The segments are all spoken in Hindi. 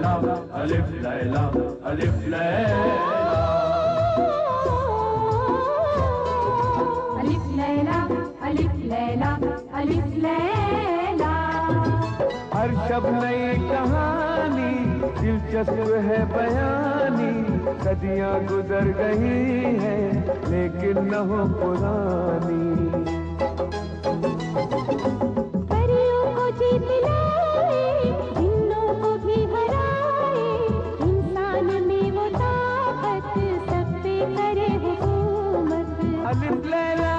लैला अलिफ लैला अलिफ लैला अलिफ लैला अलिफ लैला अलिफ लैला। हर शब नई कहानी दिलचस्प है बयानी, सदियां गुजर गई हैं लेकिन न हो पुरानी। परियों को जीत लाए, जिन्नों को भी हराए, इंसान में वो ताकत सब पे करे हुकूमत। अलिफ लैला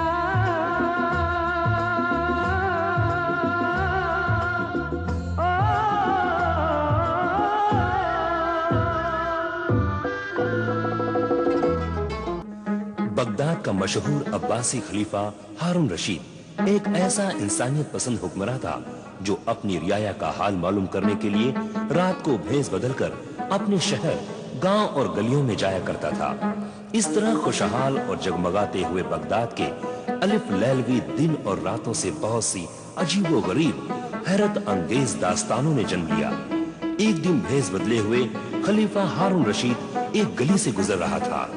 बगदाद का मशहूर अब्बासी खलीफा हारून रशीद एक ऐसा इंसानियत पसंद हुक्मरान था जो अपनी रियाया का हाल मालूम करने के लिए रात को भेस बदलकर अपने शहर, गांव और गलियों में जाया करता था। इस तरह खुशहाल और जगमगाते हुए बगदाद के अलिफ लैलवी दिन और रातों से बहुत सी अजीबोगरीब हैरत अंगेज दास्तानों ने जन्म लिया। एक दिन भेस बदले हुए खलीफा हारून रशीद एक गली से गुजर रहा था।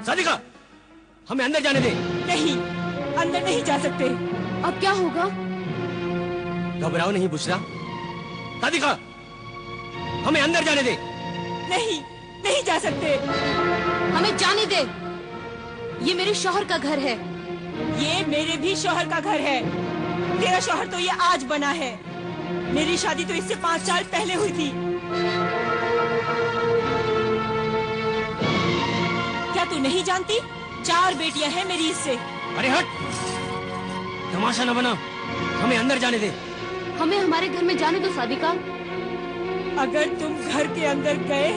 सादिका, हमें अंदर जाने दे। नहीं, अंदर नहीं जा सकते। अब क्या होगा? घबराओ नहीं बुशरा। सादिका, हमें अंदर जाने दे। नहीं, नहीं जा सकते। हमें जाने दे। ये मेरे शौहर का घर है। ये मेरे भी शौहर का घर है। तेरा शौहर तो ये आज बना है। मेरी शादी तो इससे 5 साल पहले हुई थी। क्या तू नहीं जानती? 4 बेटियां हैं मेरी इससे। अरे हट, तमाशा न बना। हमें अंदर जाने दे। हमें हमारे घर में जाने दो सादिका। अगर तुम घर के अंदर गए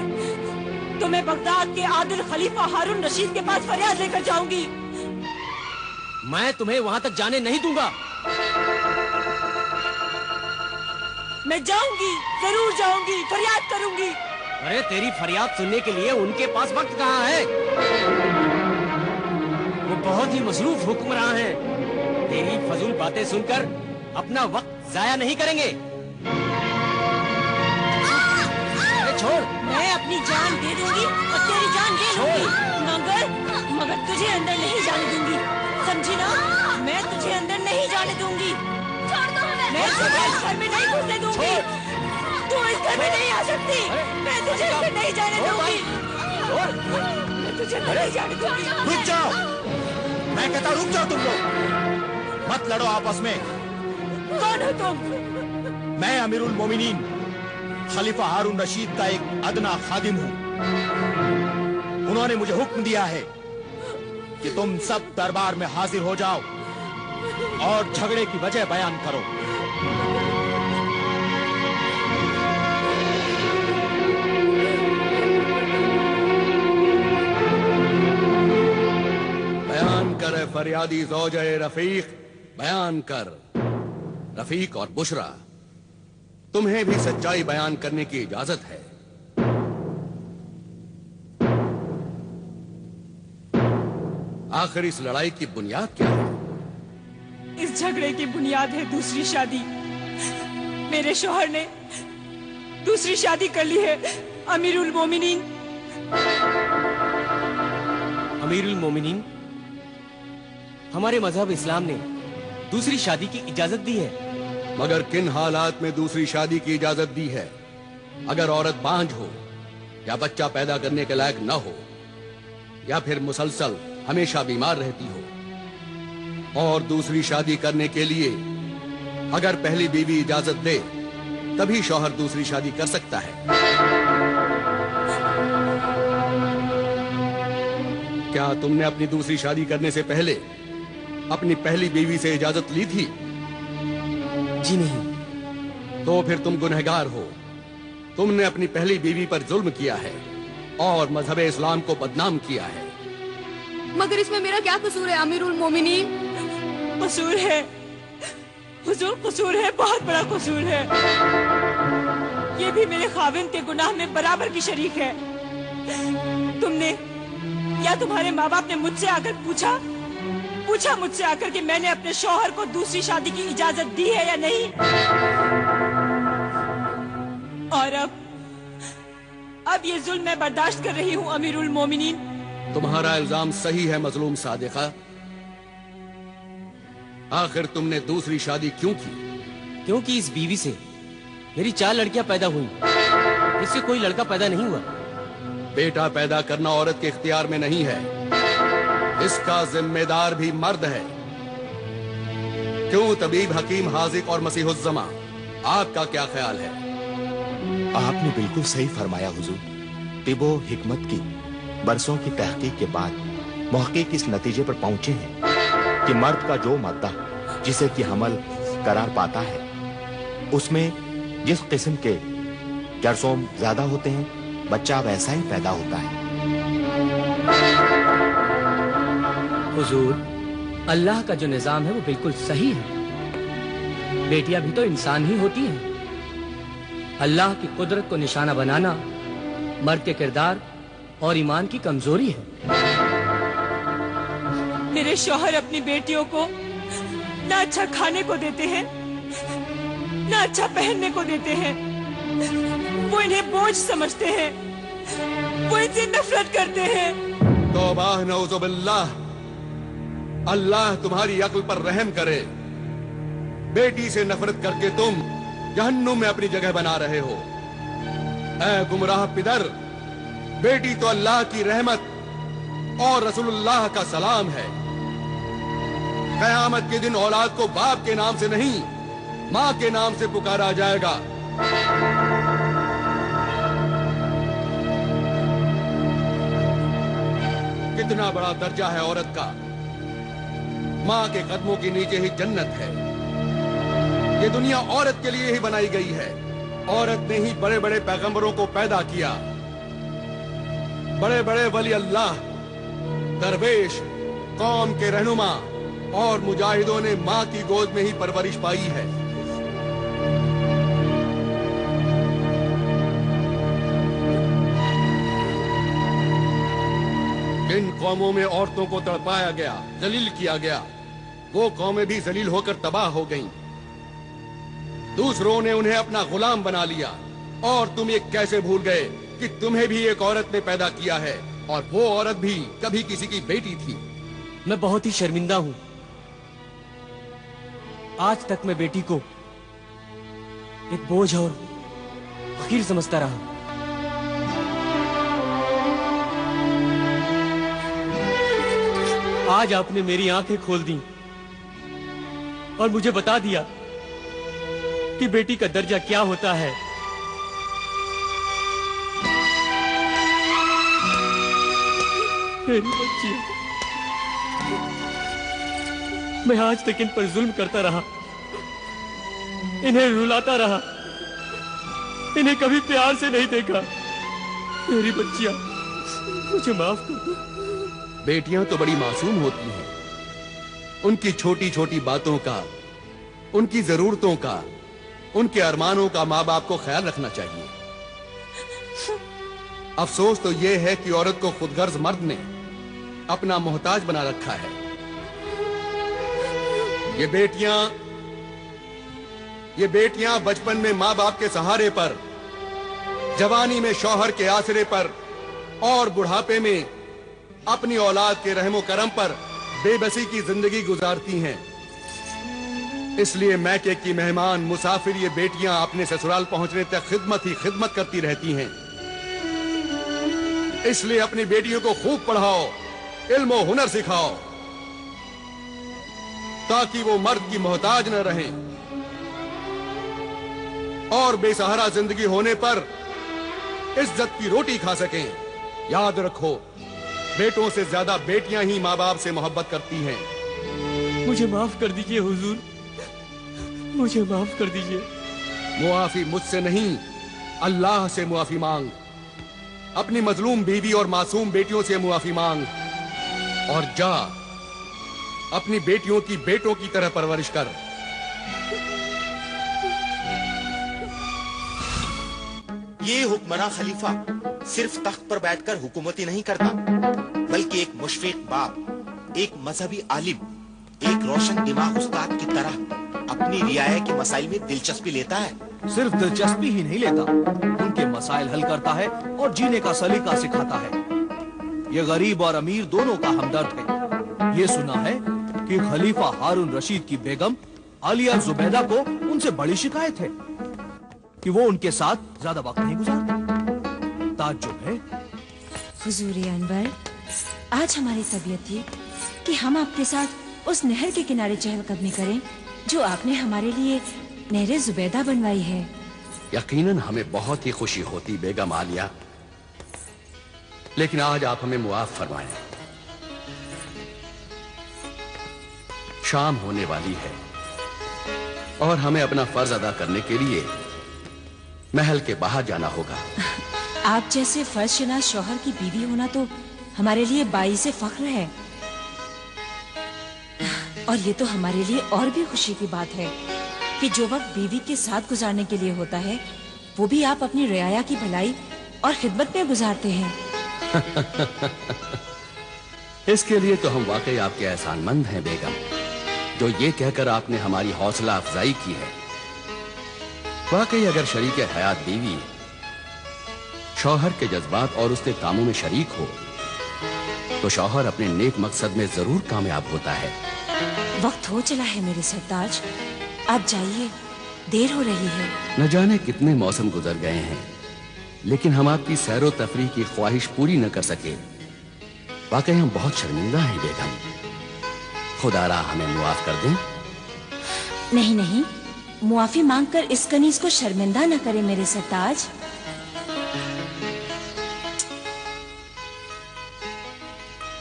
तो मैं बगदाद के आदिल खलीफा हारून रशीद के पास फरियाद लेकर जाऊंगी। मैं तुम्हें वहां तक जाने नहीं दूंगा। मैं जाऊंगी, जरूर जाऊंगी, फरियाद करूंगी। अरे तेरी फरियाद सुनने के लिए उनके पास वक्त कहाँ है? वो बहुत ही मसरूफ हुक्मरान हैं। तेरी फजूल बातें सुनकर अपना वक्त जाया नहीं करेंगे। अरे छोड़। मैं अपनी जान दे दूंगी और तेरी जान दे लूंगी, मगर तुझे अंदर नहीं जाने दूंगी, समझी ना? मैं तुझे अंदर नहीं जाने दूंगी। मैं तुझे इस घर में नहीं घुसने दूंगी। तू इस घर में नहीं आ सकती। मैं तुझे अंदर नहीं जाने दूंगी। मैं तुझे अंदर नहीं जाने दूंगी। रुक जाओ, मैं कहता रुक जाओ। तुम लोग मत लड़ो आपस में। कौन हो तुम? मैं अमीरुल मोमिनीन खलीफा हारून रशीद का एक अदना खादिम हूँ। उन्होंने मुझे हुक्म दिया है कि तुम सब दरबार में हाजिर हो जाओ और झगड़े की वजह बयान करो। बयान कर फरियादी ज़ौजे रफीक, बयान कर। रफीक और बुशरा, तुम्हें भी सच्चाई बयान करने की इजाजत है। आखिर इस लड़ाई की बुनियाद क्या है? इस झगड़े की बुनियाद है दूसरी शादी। मेरे शौहर ने दूसरी शादी कर ली है। अमीरुल मोमिनीन। अमीरुल मोमिनीन, हमारे मजहब इस्लाम ने दूसरी शादी की इजाजत दी है। मगर किन हालात में दूसरी शादी की इजाजत दी है? अगर औरत बांझ हो, या बच्चा पैदा करने के लायक न हो, या फिर मुसलसल हमेशा बीमार रहती हो। और दूसरी शादी करने के लिए अगर पहली बीवी इजाजत दे तभी शौहर दूसरी शादी कर सकता है। क्या तुमने अपनी दूसरी शादी करने से पहले अपनी पहली बीवी से इजाजत ली थी? जी नहीं। तो फिर तुम गुनहगार हो। तुमने अपनी पहली बीवी पर जुल्म किया है और मजहब इस्लाम को बदनाम किया है। मगर इसमें मेरा क्या कसूर है अमीरुल मोमिनीन? कसूर है हुजूर, कसूर है, बहुत बड़ा कसूर है। ये भी मेरे खाविंद के गुनाह में बराबर की शरीक है। तुमने या तुम्हारे माँ बाप ने मुझसे आकर पूछा पूछा मुझसे आकर कि मैंने अपने शौहर को दूसरी शादी की इजाजत दी है या नहीं? और अब ये जुल्म मैं बर्दाश्त कर रही हूँ अमीरुल मोमिनीन। तुम्हारा इल्जाम सही है मजलूम सादिका। आखिर तुमने दूसरी शादी क्यों की? क्योंकि इस बीवी से मेरी 4 लड़कियां पैदा हुई, इससे कोई लड़का पैदा नहीं हुआ। बेटा पैदा करना औरत के इख्तियार में नहीं है, इसका जिम्मेदार भी मर्द है। क्यों तबीब, हकीम, हाजिक और मसीहुज्जमा, आपका क्या ख्याल है? आपने बिल्कुल सही फरमाया हुजूर। तिबो हिकमत की बरसों की तहकीक के बाद मुहक्किक इस नतीजे पर पहुंचे हैं कि मर्द का जो मादा जिसे कि हमल करार पाता है, उसमें जिस किस्म के जरसोम ज्यादा होते हैं, बच्चा वैसा ही पैदा होता है। हुजूर, अल्लाह का जो निजाम है वो बिल्कुल सही है। बेटियां भी तो इंसान ही होती हैं। अल्लाह की कुदरत को निशाना बनाना मर्द के किरदार और ईमान की कमजोरी है। मेरे शौहर अपनी बेटियों को ना अच्छा खाने को देते हैं, ना अच्छा पहनने को देते हैं। वो इन्हें बोझ समझते हैं, वो इनसे नफरत करते हैं। तौबा नऊजुबिल्लाह, अल्लाह तुम्हारी अक्ल पर रहम करे। बेटी से नफरत करके तुम जहन्नुम में अपनी जगह बना रहे हो। ऐ गुमराह पिदर, बेटी तो अल्लाह की रहमत और रसूलुल्लाह का सलाम है। कयामत के दिन औलाद को बाप के नाम से नहीं, माँ के नाम से पुकारा जाएगा। कितना बड़ा दर्जा है औरत का। माँ के कदमों के नीचे ही जन्नत है। ये दुनिया औरत के लिए ही बनाई गई है। औरत ने ही बड़े बड़े पैगंबरों को पैदा किया। बड़े बड़े वली अल्लाह, दरवेश, कौम के रहनुमा और मुजाहिदों ने माँ की गोद में ही परवरिश पाई है। जिन कौमों में औरतों को तड़पाया गया, जलील किया गया, वो कौमें भी जलील होकर तबाह हो गईं। दूसरों ने उन्हें अपना गुलाम बना लिया। और तुम ये कैसे भूल गए कि तुम्हें भी एक औरत ने पैदा किया है, और वो औरत भी कभी किसी की बेटी थी। मैं बहुत ही शर्मिंदा हूं। आज तक मैं बेटी को एक बोझ और फकीर समझता रहा। आज आपने मेरी आंखें खोल दी और मुझे बता दिया कि बेटी का दर्जा क्या होता है। मेरी बच्ची, मैं आज तक इन पर जुल्म करता रहा, इन्हें रुलाता रहा, इन्हें कभी प्यार से नहीं देखा। मेरी बच्चियां, मुझे माफ कर दो। बेटियां तो बड़ी मासूम होती हैं। उनकी छोटी छोटी बातों का, उनकी जरूरतों का, उनके अरमानों का माँ बाप को ख्याल रखना चाहिए। अफसोस तो यह है कि औरत को खुदगर्ज मर्द ने अपना मोहताज बना रखा है। ये बेटियां बचपन में माँ बाप के सहारे पर, जवानी में शौहर के आसरे पर और बुढ़ापे में अपनी औलाद के रहमो करम पर बेबसी की जिंदगी गुजारती हैं। इसलिए मैके की मेहमान, मुसाफिर ये बेटियां अपने ससुराल पहुंचने तक खिदमत ही खिदमत करती रहती हैं। इसलिए अपनी बेटियों को खूब पढ़ाओ, इल्म और हुनर सिखाओ, ताकि वो मर्द की मोहताज न रहें और बेसहारा जिंदगी होने पर इज्जत की रोटी खा सकें। याद रखो, बेटों से ज्यादा बेटियां ही माँ बाप से मोहब्बत करती हैं। मुझे माफ कर दीजिए हुजूर, मुझे माफ कर दीजिए। मुआफी मुझसे नहीं, अल्लाह से मुआफी मांग। अपनी मजलूम बीवी और मासूम बेटियों से मुआफी मांग और जा अपनी बेटियों की बेटों की तरह परवरिश कर। ये हुक्मरान खलीफा सिर्फ तख्त पर बैठकर हुकूमती नहीं करता, बल्कि एक मुशफिक बाप, एक मजहबी आलिम एक रोशन दिमाग उस्ताद की तरह अपनी रियाया के मसाइल में दिलचस्पी लेता है? सिर्फ दिलचस्पी ही नहीं लेता, उनके मसाइल हल करता है और जीने का सलीका सिखाता है। ये गरीब और अमीर दोनों का हमदर्द है। ये सुना है कि खलीफा हारून रशीद की बेगम आलिया जुबैदा को उनसे बड़ी शिकायत है कि वो उनके साथ ज्यादा वक्त नहीं गुजारते। ताज्जुब है। हुजूर अनवर, आज हमारी तबीयत थी कि हम आपके साथ उस नहर के किनारे चहलकदमी करें जो आपने हमारे लिए नहर जुबैदा बनवाई है। यकीनन हमें बहुत ही खुशी होती बेगम आलिया, लेकिन आज आप हमें मुआफ फरमाएं। शाम होने वाली है और हमें अपना फर्ज अदा करने के लिए महल के बाहर जाना होगा। आप जैसे फर्जशनास शौहर की बीवी होना तो हमारे लिए बाइसे फख्र है, और ये तो हमारे लिए और भी खुशी की बात है कि जो वक्त बीवी के साथ गुजारने के लिए होता है वो भी आप अपनी रियाया की भलाई और खिदमत में गुजारते हैं। इसके लिए तो हम वाकई आपके एहसानमंद हैं बेगम, जो ये कहकर आपने हमारी हौसला अफजाई की है। वाकई अगर शरीक हयात बीवी शौहर के जज्बात और उसके कामों में शरीक हो तो शौहर अपने नेक मकसद में जरूर कामयाब होता है। वक्त हो चला है मेरे सरताज, आप जाइए, देर हो रही है। न जाने कितने मौसम गुजर गए हैं, लेकिन हम आपकी सैरो तफरीह की ख्वाहिश पूरी न कर सके। वाकई हम बहुत शर्मिंदा हैं बेगम, खुदारा हमें मुआफ कर दें। नहीं नहीं, मुआफी मांगकर इस कनीज को शर्मिंदा न करें मेरे सरताज।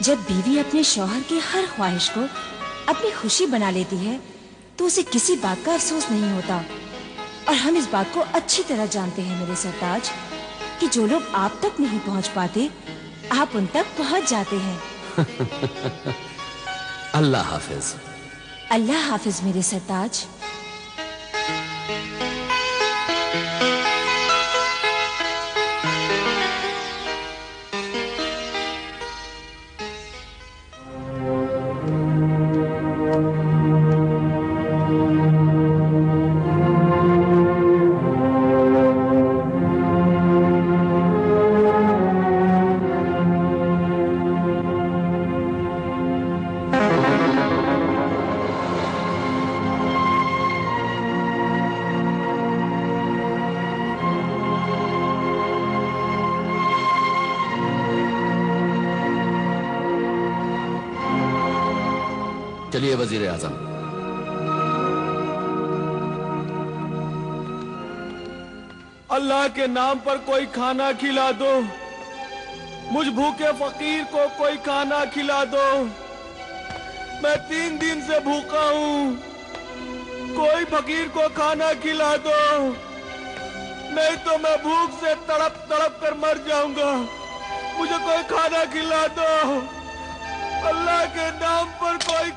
जब बीवी अपने शौहर की हर ख्वाहिश को अपनी खुशी बना लेती है तो उसे किसी बात का अफसोस नहीं होता, और हम इस बात को अच्छी तरह जानते हैं मेरे सरताज कि जो लोग आप तक नहीं पहुंच पाते आप उन तक पहुंच जाते हैं। अल्लाह हाफिज। अल्लाह हाफिज मेरे सरताज। चलिए वजीर आजम। अल्लाह के नाम पर कोई खाना खिला दो, मुझ भूखे फकीर को कोई खाना खिला दो। मैं 3 दिन से भूखा हूँ, कोई फकीर को खाना खिला दो, नहीं तो मैं भूख से तड़प तड़प कर मर जाऊंगा। मुझे कोई खाना खिला दो, अल्लाह के नाम पर कोई।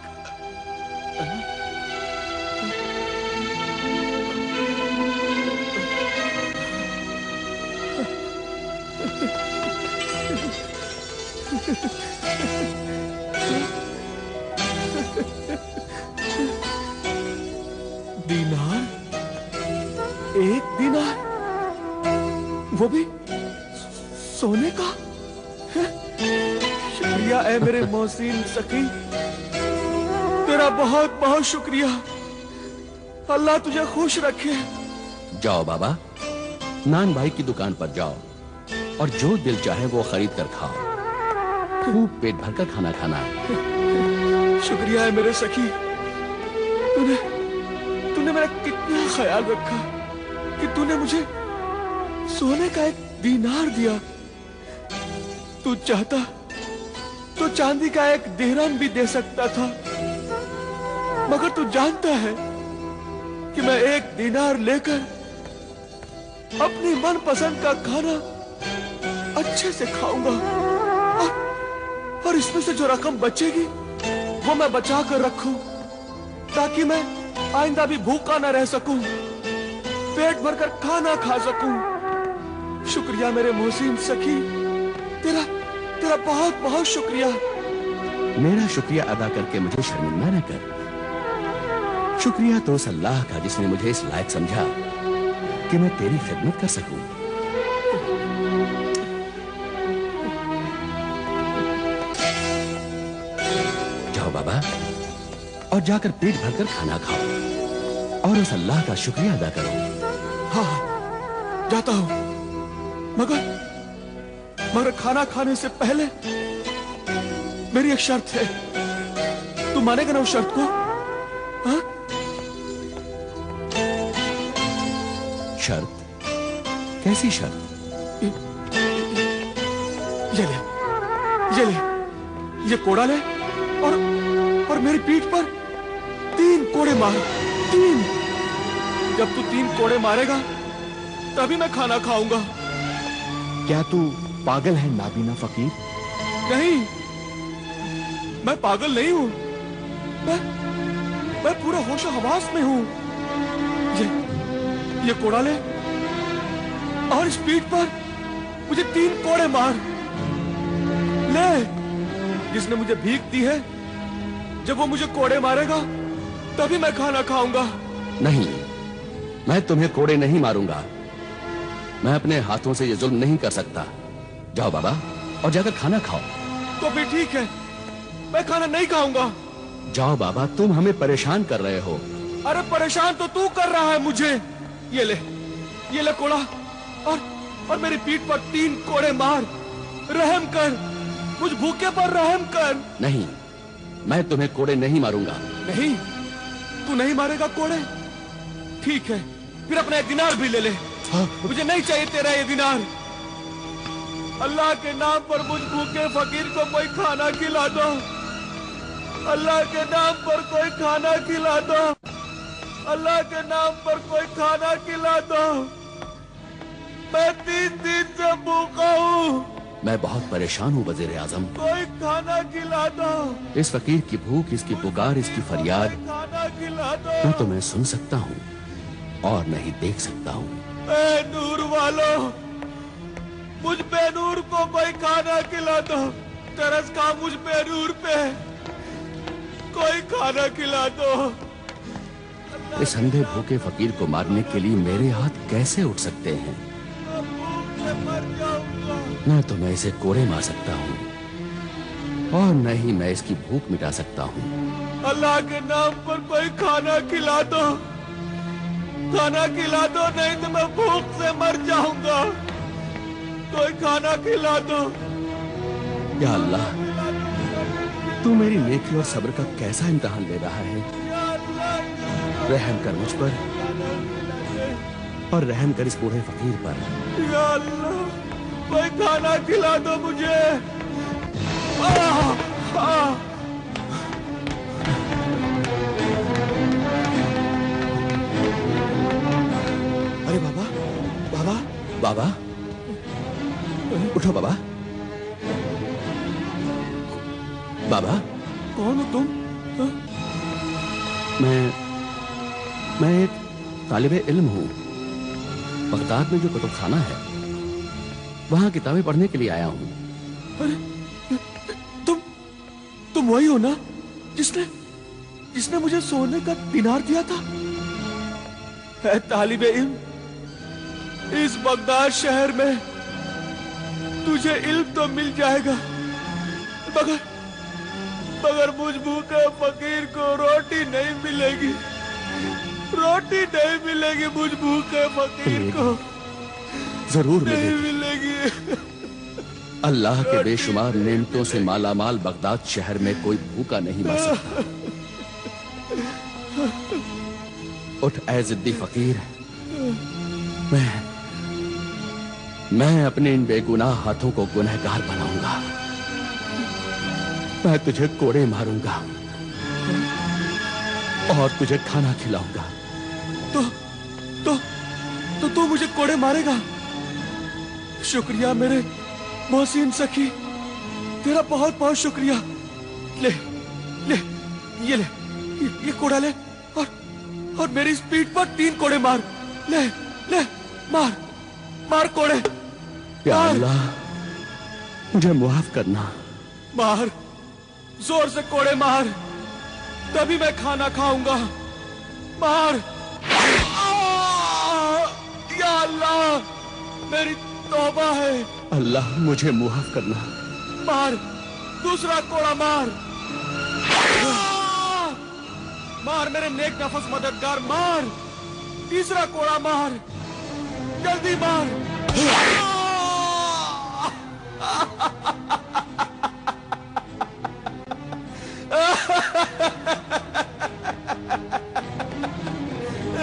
दीनार, 1 दीनार, वो भी सोने का? शुक्रिया है मेरे मोहसिन सखी, तेरा बहुत बहुत शुक्रिया। अल्लाह तुझे खुश रखे। जाओ बाबा, नान भाई की दुकान पर जाओ और जो दिल चाहे वो खरीद कर खाओ। खूब पेट भर कर खाना खाना। शुक्रिया है मेरे सखी, तूने मेरा कितना ख्याल रखा कि तूने मुझे सोने का 1 दीनार दिया। तू चाहता तो चांदी का 1 दिरहम भी दे सकता था, मगर तू जानता है कि मैं 1 दीनार लेकर अपनी मनपसंद का खाना अच्छे से खाऊंगा, और इसमें से जो रकम बचेगी वो मैं बचा कर रखूं ताकि मैं आइंदा भी भूखा न रह सकूं, पेट भरकर खाना खा सकूं। शुक्रिया मेरे मोहसिन सखी, तेरा बहुत बहुत शुक्रिया। मेरा शुक्रिया अदा करके मुझे शर्मिंदा न कर। शुक्रिया तो उस अल्लाह का जिसने मुझे इस लायक समझा कि मैं तेरी खिदमत कर सकूं। जाओ बाबा, और जाकर पेट भरकर खाना खाओ और उस अल्लाह का शुक्रिया अदा करो। हाँ, जाता हूं, मगर खाना खाने से पहले मेरी एक शर्त है। तू मानेगा ना उस शर्त को? हाँ? शर्त? कैसी शर्त? ये कोड़ा ले और मेरी पीठ पर 3 कोड़े मार। 3। जब तू 3 कोड़े मारेगा तभी मैं खाना खाऊंगा। क्या तू पागल है नाबीना फकीर? नहीं, मैं पागल नहीं हूं। मैं पूरा होशो हवास में हूं। ये कोड़ा ले और इस पीठ पर मुझे 3 कोड़े मार। ले, जिसने मुझे भीख दी है, जब वो मुझे कोड़े मारेगा तभी मैं खाना खाऊंगा। नहीं, मैं तुम्हें कोड़े नहीं मारूंगा। मैं अपने हाथों से ये जुल्म नहीं कर सकता। जाओ बाबा और जाकर खाना खाओ। तो भी ठीक है, मैं खाना नहीं खाऊंगा। जाओ बाबा, तुम हमें परेशान कर रहे हो। अरे परेशान तो तू कर रहा है मुझे। ये ले कोड़ा और मेरी पीठ पर 3 कोड़े मार। रहम कर, मुझ भूखे पर रहम कर। नहीं, मैं तुम्हें कोड़े नहीं मारूंगा। नहीं, तू नहीं मारेगा कोड़े? ठीक है, फिर अपना 1 दिनार भी ले ले। हाँ? मुझे नहीं चाहिए तेरा ये दिनार। अल्लाह के नाम पर मुझ भूखे फकीर को कोई खाना खिला दो। अल्लाह के नाम पर कोई खाना खिला दो। अल्लाह के नाम पर कोई खाना खिला दो। मैं 3 दिन से भूखा हूँ। मैं बहुत परेशान हूँ वज़ीर आज़म। कोई खाना खिला दो। इस फकीर की भूख, इसकी पुकार, इसकी फरियाद खाना खिला दो। मैं तुम्हें सुन सकता हूँ और नहीं देख सकता हूँ। ए नूर वालो, मुझ बेनूर को कोई खाना खिला दो। तरस खा मुझ बेनूर पे, कोई खाना खिला दो। इस अंधे भूखे फकीर को मारने के लिए मेरे हाथ कैसे उठ सकते हैं? न तो मैं इसे कोड़े मार सकता हूँ और न ही मैं इसकी भूख मिटा सकता हूँ। अल्लाह के नाम पर कोई खाना खिला दो। खाना खिला दो, नहीं तो मैं भूख से मर जाऊंगा। कोई खाना खिला दो। या अल्लाह, तू मेरी नेकी और सब्र का कैसा इम्तिहान ले रहा है। रहम कर मुझ पर और रहम कर इस बूढ़े फकीर पर। या अल्लाह, कोई खाना खिला दो मुझे। अरे बाबा, बाबा, बाबा, उठो बाबा। बाबा, कौन हो तुम? मैं एक तालिबे इल्म हूँ। बगदाद में जो कुतुबखाना है, वहां किताबें पढ़ने के लिए आया हूँ। अरे तुम वही हो ना जिसने मुझे सोने का दिनार दिया था? है तालिबे इल्म, इस बगदाद शहर में तुझे इल्म तो मिल जाएगा, मगर मुझ भूखे फकीर को रोटी नहीं मिलेगी। रोटी नहीं मिलेगी मुझ भूखे फकीर को। जरूर नहीं मिलेगी। अल्लाह के बेशुमार नेमतों से मालामाल बगदाद शहर में कोई भूखा नहीं मर सकता। उठ ऐ जिद्दी फकीर, मैं अपने इन बेगुनाह हाथों को गुनहगार बनाऊंगा। मैं तुझे कोड़े मारूंगा और तुझे खाना खिलाऊंगा। तो तू मुझे कोड़े मारेगा? शुक्रिया मेरे मोहसिन सखी, तेरा बहुत बहुत शुक्रिया। ले ये कोड़ा ले और मेरी इस पीठ पर 3 कोड़े मार। ले मार कोड़े। या अल्लाह, मुझे मुआफ करना। मार जोर से कोड़े मार, तभी मैं खाना खाऊंगा। मार। या अल्लाह, मेरी तौबा है। अल्लाह मुझे मुआफ करना। मार, दूसरा कोड़ा मार। मार मेरे नेक नफस मददगार, मार। तीसरा कोड़ा मार, जल्दी मार।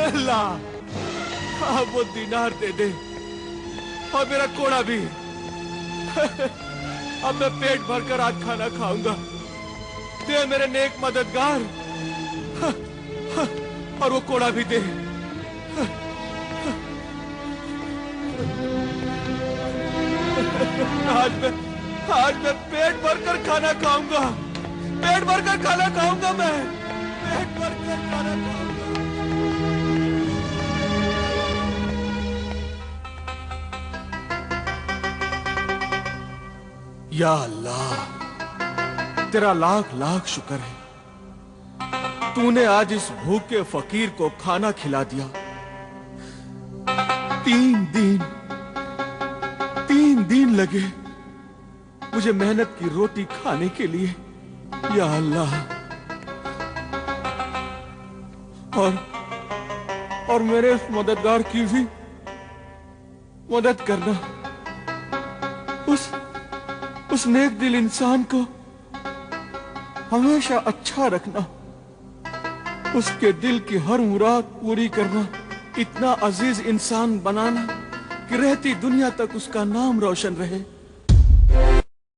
अल्लाह, अब वो दीनार दे दे और मेरा कोड़ा भी। अब मैं पेट भरकर आज खाना खाऊंगा। दे मेरे नेक मददगार, और वो कोड़ा भी दे। आज मैं पेट भरकर खाना खाऊंगा। पेट भरकर खाना खाऊंगा मैं। पेट भरकर खाना खाऊंगा। या अल्लाह, तेरा लाख लाख शुक्र है, तूने आज इस भूखे फकीर को खाना खिला दिया। 3 दिन लगे मुझे मेहनत की रोटी खाने के लिए। या अल्लाह, और मेरे इस मददगार की भी मदद करना। उस नेक दिल इंसान को हमेशा अच्छा रखना, उसके दिल की हर मुराद पूरी करना, इतना अजीज इंसान बनाना कि रहती दुनिया तक उसका नाम रोशन रहे।